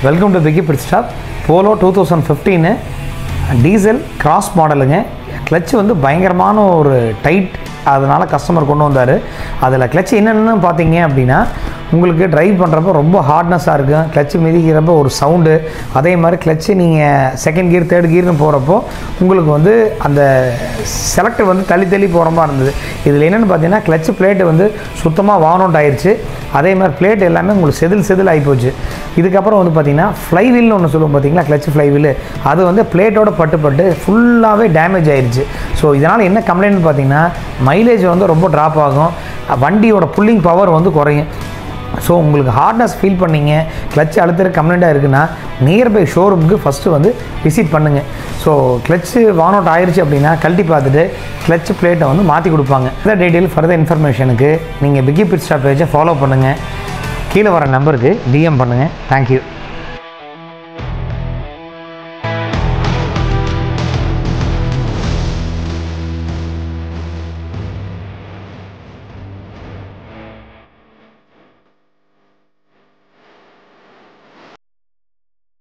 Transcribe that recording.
Welcome to Piggy Bit Stop. Polo 2015 diesel cross மாடலுங்க. Clutch வந்து பயங்கரமான ஒரு டைட், அதனால் கஸ்டமர் கொண்டு வந்தார். அதில் கிளச்சு என்னென்னு பார்த்தீங்க அப்படின்னா, உங்களுக்கு ட்ரைவ் பண்ணுறப்போ ரொம்ப ஹார்ட்னஸாக இருக்கும். கிளச்சு மிதிக்கிறப்ப ஒரு சவுண்டு, அதே மாதிரி கிளச்சு நீங்கள் செகண்ட் கியர் தேர்ட் கியர்னு போகிறப்போ உங்களுக்கு வந்து அந்த செலக்டர் வந்து தள்ளி போகிற மாதிரி இருந்தது. இதில் என்னென்னு பார்த்தீங்கன்னா, கிளச்சு பிளேட்டு வந்து சுத்தமாக வானவுட் ஆயிடுச்சு. அதே மாதிரி பிளேட் எல்லாமே உங்களுக்கு செதில் ஆகிப்போச்சு. இதுக்கப்புறம் வந்து பார்த்திங்கன்னா ஃப்ளைவீல்னு ஒன்று சொல்லுவோம் பார்த்தீங்களா, கிளச்சு ஃப்ளைவீல், அது வந்து பிளேட்டோட பட்டு ஃபுல்லாகவே டேமேஜ் ஆயிடுச்சு. ஸோ இதனால் என்ன கம்ப்ளைண்ட்னு பார்த்தீங்கன்னா, மைலேஜ் வந்து ரொம்ப ட்ராப் ஆகும், வண்டியோட புல்லிங் பவர் வந்து குறையும். ஸோ உங்களுக்கு ஹார்ட்னஸ் ஃபீல் பண்ணிங்க, கிளச்சு அழுத்துற கம்ப்ளைண்ட்டாக இருக்குன்னா நியர்பை ஷோரூமுக்கு ஃபஸ்ட்டு வந்து விசிட் பண்ணுங்கள். ஸோ கிளச்சு வான் அவுட் ஆயிடுச்சு அப்படின்னா கழட்டி பார்த்துட்டு கிளச்சு பிளேட்டை வந்து மாற்றி கொடுப்பாங்க. இந்த டீட்டெயில் ஃபர்தர் இன்ஃபர்மேஷனுக்கு நீங்கள் பிக்கி பிட் ஸ்டாப் பேஜை ஃபாலோ பண்ணுங்கள். கீழே வர நம்பருக்கு டிஎம் பண்ணுங்கள். தேங்க்யூ.